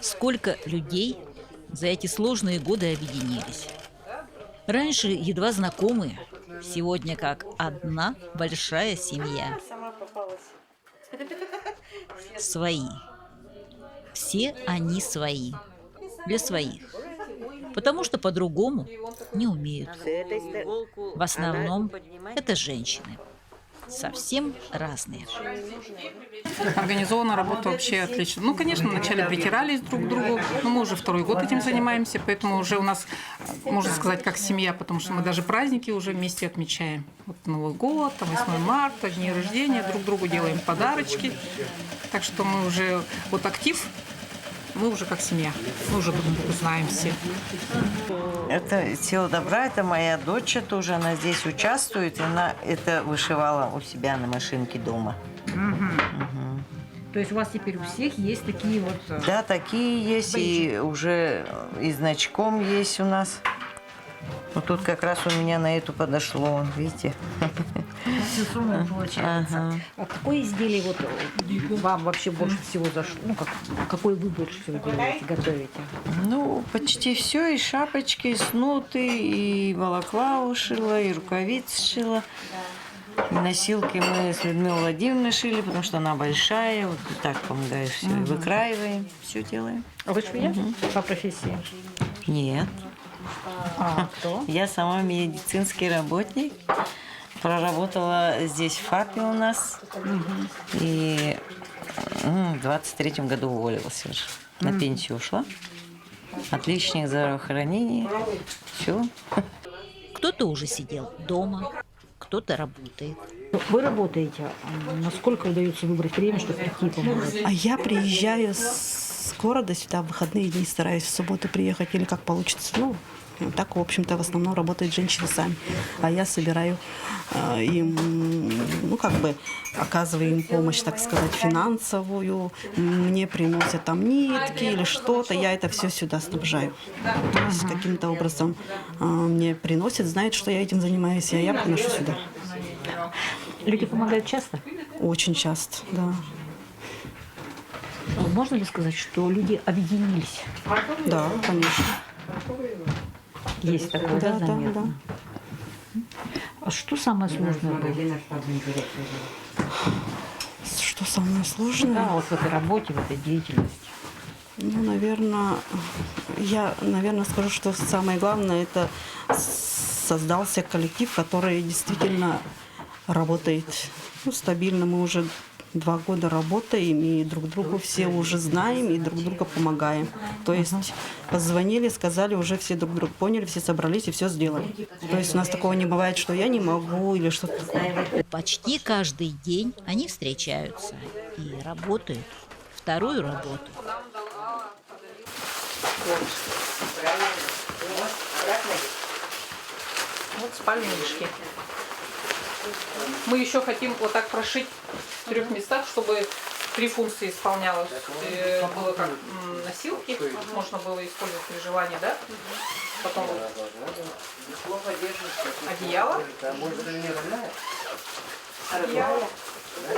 Сколько людей за эти сложные годы объединились. Раньше едва знакомые, сегодня как одна большая семья. Свои. Все они свои. Для своих. Потому что по-другому не умеют. В основном это женщины. Совсем разные. Организованная работа вообще отлично. Ну, конечно, вначале притирались друг к другу, но мы уже второй год этим занимаемся, поэтому уже у нас, можно сказать, как семья, потому что мы даже праздники уже вместе отмечаем. Вот Новый год, 8 марта, дни рождения, друг другу делаем подарочки. Так что мы уже, вот актив, мы уже как семья, мы уже друг друга знаем все. Это «Сила добра», это моя дочь тоже, она здесь участвует, она это вышивала у себя на машинке дома. То есть у вас теперь у всех есть такие вот... Да, такие есть, и уже и значком есть у нас. Вот тут как раз у меня на эту подошло, видите? Всю сумму получается. Ага. А какое изделие вот вам вообще больше всего зашло? Ну, какой вы больше всего делаете, готовите? Ну, почти все, и шапочки, и снуты, и балаклаву шила, и рукавицы шила. И носилки мы с Людмилой Владимировной шили, потому что она большая, вот так помогаю все, и выкраиваем, все делаем. А вы швея по профессии? Нет. А кто? Я сама медицинский работник. Проработала здесь в ФАПе у нас. И в 23-м году уволилась уже. На пенсию ушла. Отличник здравоохранения. Все. Кто-то уже сидел дома, кто-то работает. Вы работаете. Насколько удается выбрать время, чтобы прийти помогать? А я приезжаю с города сюда в выходные дни, стараюсь в субботу приехать или как получится. Ну, так, в общем-то, в основном работают женщины сами. А я собираю им, ну, как бы, оказываю им помощь, так сказать, финансовую. Мне приносят там нитки или что-то, я это все сюда снабжаю. То есть каким-то образом мне приносят, знают, что я этим занимаюсь, а я приношу сюда. Люди помогают часто? Очень часто, да. Можно ли сказать, что люди объединились? Да, конечно. Есть такое, да, Да, заметно? А что самое сложное было? Что самое сложное? Да, вот в этой работе, в этой деятельности. Ну, наверное, скажу, что самое главное, это создался коллектив, который действительно работает стабильно. Мы уже 2 года работаем, и друг другу все уже знаем, и друг друга помогаем. То есть позвонили, сказали, уже все друг друга поняли, все собрались и все сделали. То есть у нас такого не бывает, что я не могу или что-то такое. Почти каждый день они встречаются и работают вторую работу. Вот спальные мешки. Мы еще хотим вот так прошить в 3 местах, чтобы 3 функции исполнялось. Было как носилки, можно было использовать при желании, да? Потом одеяло.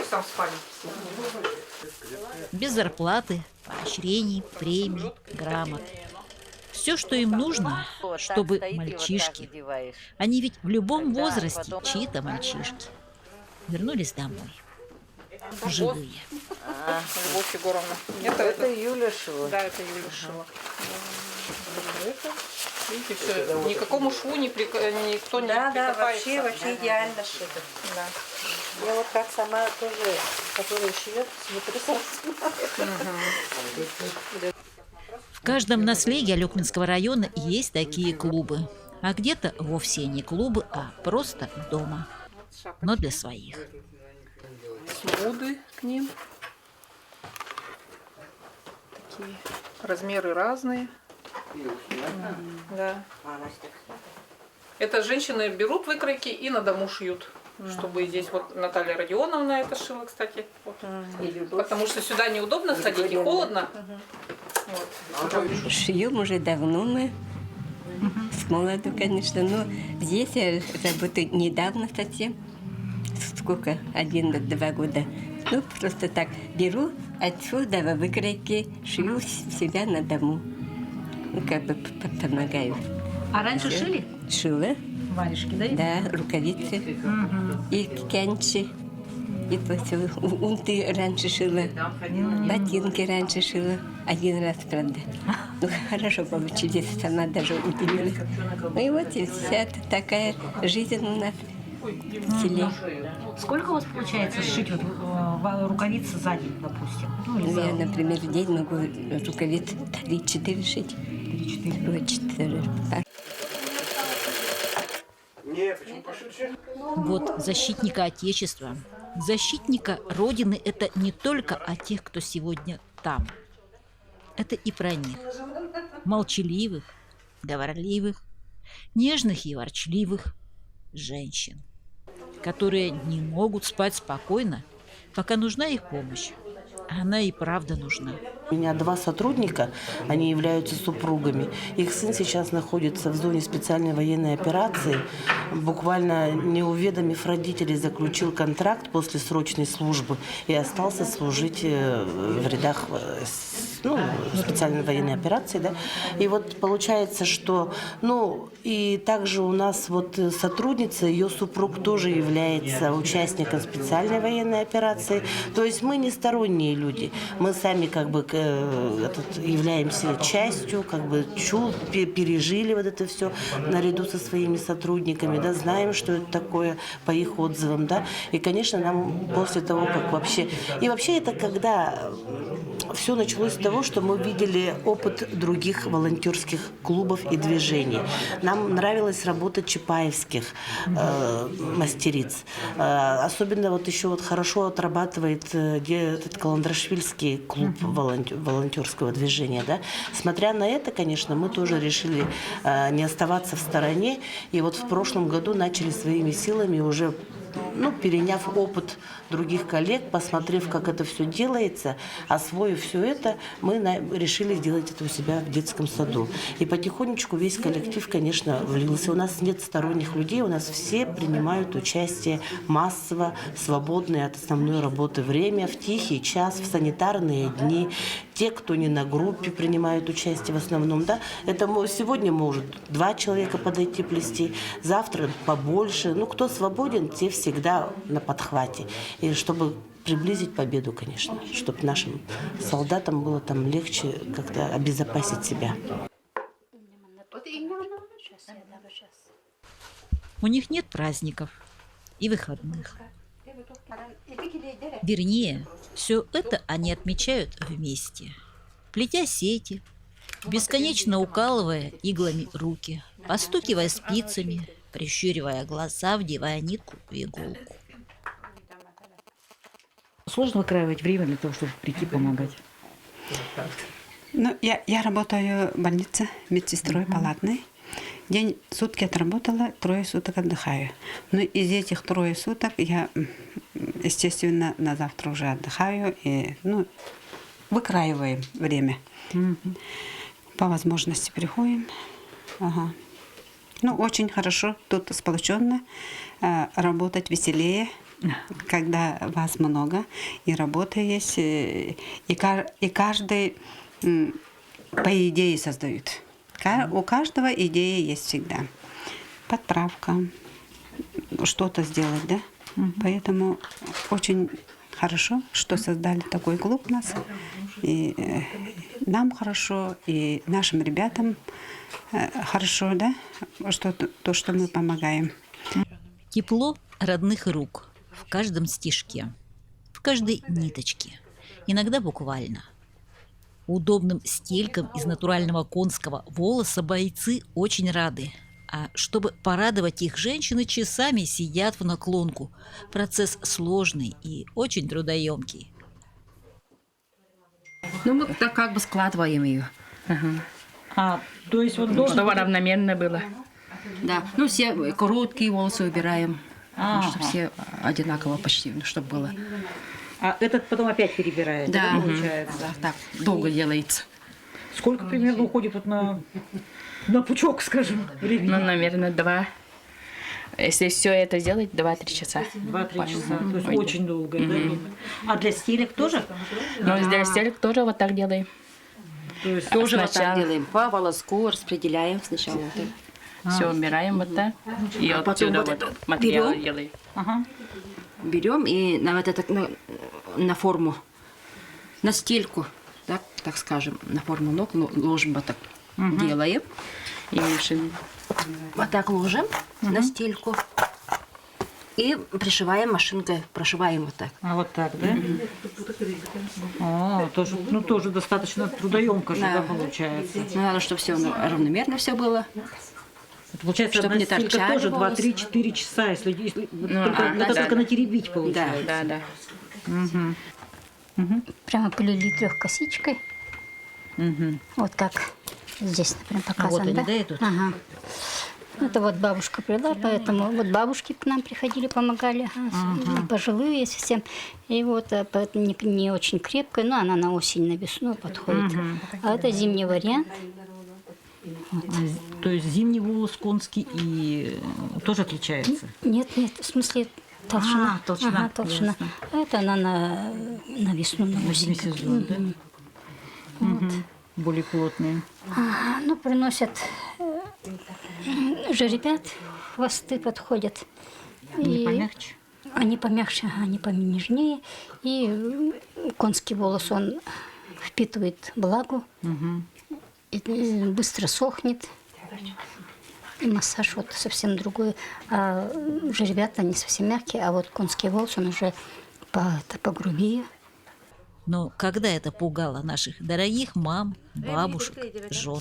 И сам спальник. Без зарплаты, поощрений, премий, грамот. Все, что им нужно, чтобы мальчишки, они ведь в любом возрасте чьи-то мальчишки, вернулись домой. Живые. Любовь Егоровна. Это Юля шила. Да, это Юля шила. Видите, все, никакому шву никто не прикопается. вообще идеально шито. Да. Я вот как сама тоже, которая шьет, смотрю, В каждом наследии Алекминского района есть такие клубы. А где-то вовсе не клубы, а просто дома. Но для своих. Смуды к ним. Такие размеры разные. Да. Это женщины берут выкройки и на дому шьют. Чтобы здесь вот Наталья Родионовна это шила, кстати. Вот. Потому что сюда неудобно ходить и холодно. Вот. Шьем уже давно мы. С молоду, конечно, но здесь я работаю недавно совсем. Сколько? 1-2 года. Ну, просто так беру отсюда, в выкройке, шью себя на дому. Ну, как бы помогаю. А раньше шили Шила, варежки, да? да, рукавицы и кенчи. И то всё. Унты раньше шила, ботинки раньше шила. Один раз, правда. Ну, хорошо получились, сама даже удивилась. Ну и вот и вся такая жизнь у нас в селе. Сколько у вас получается сшить вот, рукавицы за день, допустим? Ну, или Ну, за... я, например, в день могу рукавиц 3-4 шить. 3-4. Вот 4. Вот защитника Отечества, защитника Родины – это не только о тех, кто сегодня там. Это и про них. Молчаливых, говорливых, нежных и ворчливых женщин, которые не могут спать спокойно, пока нужна их помощь. Она и правда нужна. У меня 2 сотрудника, они являются супругами. Их сын сейчас находится в зоне специальной военной операции. Буквально не уведомив родителей, заключил контракт после срочной службы и остался служить в рядах специальной военной операции. Да? И вот получается, что... и также у нас вот сотрудница, ее супруг тоже является участником специальной военной операции. То есть мы не сторонние люди. Мы сами как бы являемся частью, как бы пережили вот это все наряду со своими сотрудниками, да, знаем, что это такое по их отзывам, да. И, конечно, нам после того, как вообще... И вообще это когда все началось с того, что мы видели опыт других волонтерских клубов и движений. Нам нравилось работать чапаевских мастериц. Особенно вот еще вот хорошо отрабатывает этот Каландрашвильский клуб волонтерского движения. Да? Смотря на это, конечно, мы тоже решили не оставаться в стороне. И вот в прошлом году начали своими силами уже переняв опыт других коллег, посмотрев, как это все делается, освоив все это, мы решили сделать это у себя в детском саду. И потихонечку весь коллектив, конечно, влился. У нас нет сторонних людей, у нас все принимают участие массово, свободное от основной работы время, в тихий час, в санитарные дни. Те, кто не на группе, принимают участие в основном. Да? Это сегодня может 2 человека подойти плести, завтра побольше. Кто свободен, те всегда на подхвате. И чтобы приблизить победу, конечно, чтобы нашим солдатам было там легче как-то обезопасить себя. У них нет праздников и выходных. Вернее, все это они отмечают вместе, плетя сети, бесконечно укалывая иглами руки, постукивая спицами, прищуривая глаза, вдевая нитку в иголку. Сложно выкраивать время для того, чтобы прийти помогать? Я работаю в больнице медсестрой палатной. Сутки отработала, 3 суток отдыхаю. Но из этих 3 суток я, естественно, на завтра уже отдыхаю и выкраиваем время. По возможности приходим. Ага. Очень хорошо тут сплоченно, работать веселее, когда вас много, и работа есть, и каждый по идее создает. У каждого идея есть всегда. Подправка, что-то сделать, да? Поэтому очень хорошо, что создали такой клуб у нас. И нам хорошо, и нашим ребятам хорошо, да? Что мы помогаем. Тепло родных рук в каждом стежке, в каждой ниточке, иногда буквально. Удобным стелькам из натурального конского волоса бойцы очень рады. А чтобы порадовать их, женщины часами сидят в наклонку. Процесс сложный и очень трудоемкий. Мы так как бы складываем ее. То есть вот Чтобы равномерно было. Да. Все короткие волосы убираем. Чтобы все одинаково почти, чтобы было. А этот потом опять перебирает, Да, получается? Так, долго делается. Сколько примерно уходит вот на пучок, скажем, времени? Наверное, 2. Если все это сделать, 2-3 часа. 2-3 часа. То есть очень долго, да? А для стелек тоже? Но для стелек тоже вот так делаем. То есть Тоже вот так Сначала делаем. По волоску распределяем сначала. Вот так. все убираем вот так. И потом отсюда вот вот это материал берем. делаем. Берем и на вот это на форму, на стельку, так скажем, на форму ног ложим вот так, делаем. И машины. Вот так ложим на стельку и пришиваем машинкой, прошиваем вот так. А вот так, да? Тоже, ну, тоже достаточно трудоемко же, да, получается. Ну, надо, чтобы все равномерно все было. Это получается, Чтоб одна не стелька торчали тоже волосы. 2-3-4 часа, если да, только да. натеребить получается. Да, да. Прямо полили 3 косичкой. Вот как здесь, например, показано. вот они, да? да, идут? Ага. Это вот бабушка прила, поэтому вот бабушки к нам приходили, помогали, пожилые совсем. И вот поэтому не очень крепкая, но она на осень, на весну подходит. А это зимний вариант. То есть зимний волос конский и тоже отличается? Нет, в смысле толщина. толщина, Ага, толщина. ясно. А это она на весну, на На осень. сезон, да? Более плотные. Ну, приносят жеребят, хвосты подходят. Не И помягче? Они помягче, они понежнее. И конский волос, он впитывает влагу, и быстро сохнет. И массаж вот совсем другой. А жеребята, они совсем мягкие, а вот конский волос, он уже погрубее. Но когда это пугало наших дорогих мам, бабушек, жен?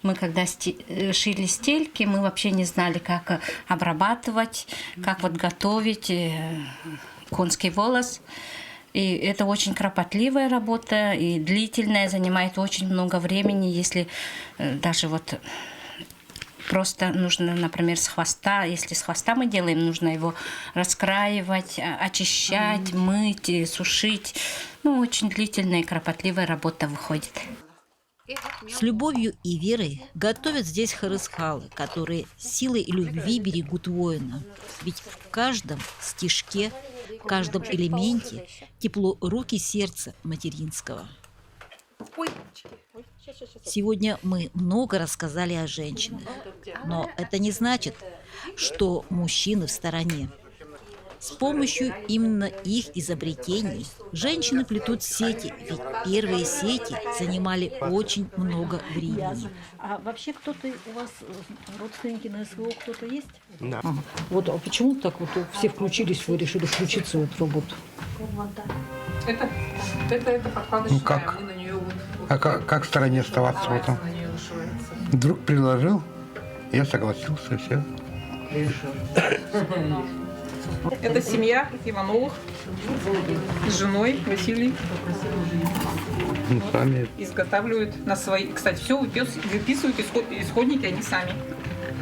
Мы когда шили стельки, мы вообще не знали, как обрабатывать, как вот готовить конский волос. И это очень кропотливая работа и длительная, занимает очень много времени, если даже вот просто нужно, например, с хвоста, если с хвоста мы делаем, нужно его раскраивать, очищать, мыть, сушить. Ну, очень длительная и кропотливая работа выходит. С любовью и верой готовят здесь харысхалы, которые силой любви берегут воина. Ведь в каждом стишке, в каждом элементе тепло рук и сердца материнского. Сегодня мы много рассказали о женщинах, но это не значит, что мужчины в стороне. С помощью именно их изобретений женщины плетут сети, ведь первые сети занимали очень много времени. А вообще кто-то у вас, родственники на СВО, кто-то есть? Да. Вот, а почему так вот все включились, вы решили включиться в эту работу? Это подкладочная, Ну как? мы на нее вот А как в стороне оставаться потом? на нее вышивается. Друг предложил, я согласился, все. Это семья Ивановых с женой Василий Ну, сами. изготавливают на свои. Кстати, все выписывают исходники они сами.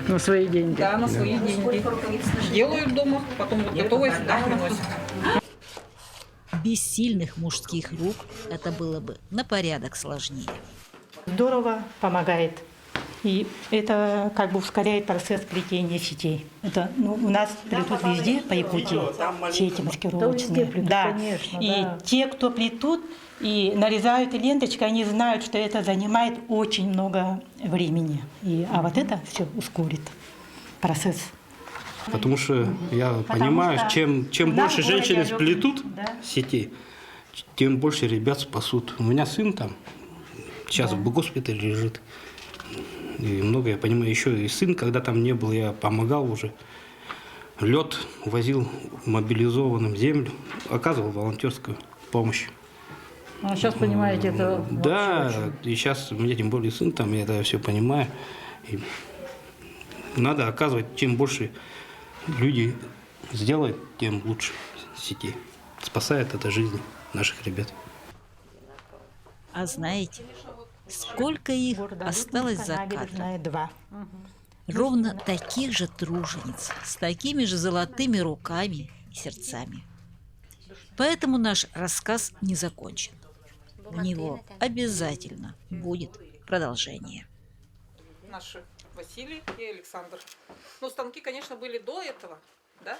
На свои деньги. Да, на свои деньги. Делают дома, потом вот готовое сюда приносят. Без сильных мужских рук это было бы на порядок сложнее. Здорово помогает. И это как бы ускоряет процесс плетения сетей. Это, у нас плетут везде по Якутии сети маскировочные. Да. Конечно, и да. те, кто плетут и нарезают ленточкой, они знают, что это занимает очень много времени. А вот это все ускорит процесс. Потому что я понимаю, чем больше женщины сплетут сети, тем больше ребят спасут. У меня сын там сейчас в госпитале лежит. И много я понимаю. Еще и сын, когда там не был, я помогал уже. Лед возил мобилизованным землю, оказывал волонтерскую помощь. А сейчас понимаете, это Да, вообще очень... и сейчас у меня тем более сын там, я это все понимаю. И надо оказывать, чем больше люди сделают, тем лучше сети. Спасает это жизнь наших ребят. А знаете, сколько их осталось за кадром? 2. Ровно таких же тружениц, с такими же золотыми руками и сердцами. Поэтому наш рассказ не закончен. У него обязательно будет продолжение. наши Василий и Александр. Ну, станки, конечно, были до этого, да?